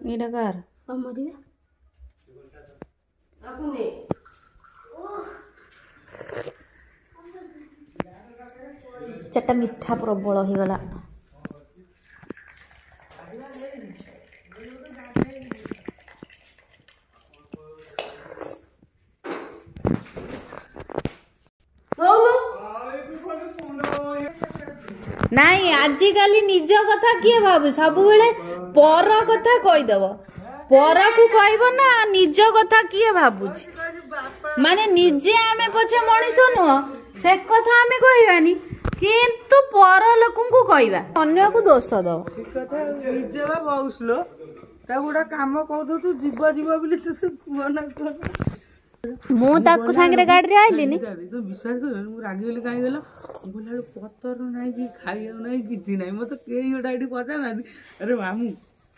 ଏଇଟା କାର ଚାରିଟା ମିଠା ପ୍ରବଳ ହେଇଗଲା। ନାଇଁ आजिकाली निज कथा किए भाव सब बेले पर कथा कहीदेव पर को कहब ना निज कथा किए भावुची माने निजे आमे पछे मनीष नुह से कथा आमे कहबानी किंतु पर लोक को कहबा अन्य को दोष दब ठीक कथा निजे बा बहुत स्लो ता गुडा काम कहदो तू जीव जीव बोली तू कोना मु ताकू सांगरे गाड़ी रे आइलिनी तो विश्वास कर मु रागी गेली काई गेलो बोला पत्तर नाही कि खाइयो नाही किछि नाही मते केई गोटा एठी पता ना अरे मामू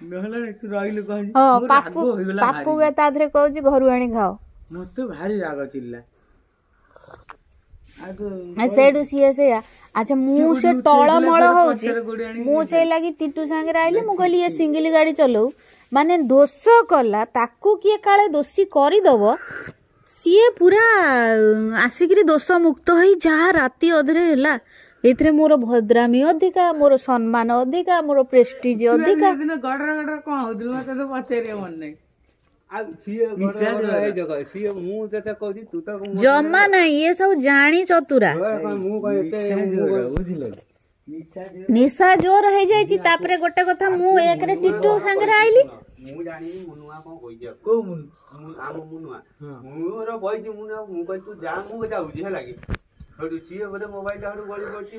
नहला तू रहिलो कहजी हां पापू के ताधरे कहजी घरु आनी खाओ मते भारी राग चिल्ला आ सेडु सीए से अच्छा मु से टळमळ होउची मु से लागी टिटू सांगरे आइले मु कहली ये सिंगल गाड़ी चलो माने दोष कला ताकू किए काळे दोषी करी दबो सीए पूरा आसिक दोष मुक्त हो जहाँ राति अधरे है एथरे मोर भद्रामी अधिका मोर सम्मान अधिका मोर प्रेस्टीज अधिका गडर गडर कौन होदिल मते तो पचेरे मन नै आ सीए गडर ए देखो सीए मु तते कहदी तू त जमा नै ये सब जानी चतुरा मु कह एते बुझिल निशा जोर हो जाई तापरे गोटे कथा मु एकरे टिटू संगरे आइली मु जानी मुनुआ को कहि को मुनु आम मुनुआ मुनुर बइजी मुनुआ मु कहि तू जा मु जाउजी हे लागी हडु सीए बोले मोबाइल हडु गली पड़ची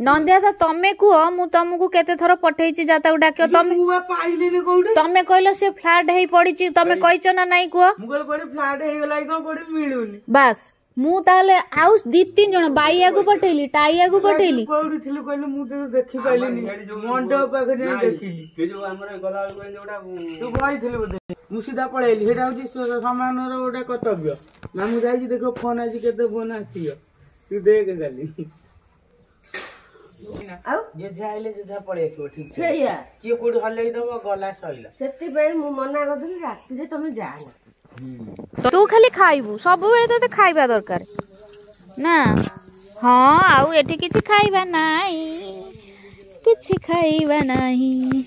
नंदिया तमे कुह मु तुमको केते थरो पठेइची जाता डाकियो तमे मु पाइले ने कोडे तमे कहलो से फ्लैट हेई पड़ीची तमे कहिचो ना नाही कुह मु कहल पड़े फ्लैट हेई गलाई को पड़े मिलुनी बस मु ताले आउ दी तीन जण बाईया को पठेली टाइया को पठेली कोडी थिलु कहले मु तो देखि पाइलेनी मंडप पाखे ने देखिली के जो हमर गला को जोडा तू गई थिलु बोले मु सीधा पळेली हेटा होची सामानर गोटे कर्तव्य मामू जाई देखो फोन आजी केते फोन आतियो तू देख गाली आउ जे जाइले जे जा पळे आछो ठीक छै छैया के कोड हल्लै दबो गला सइला सेति बेर मु मना करदली राति रे तमे जाना तू खाली खाइबू सब बेले तो खाइबा दरकार ना हाँ आउ एठी किछि खाइबा नाही किछि खाइबा नाही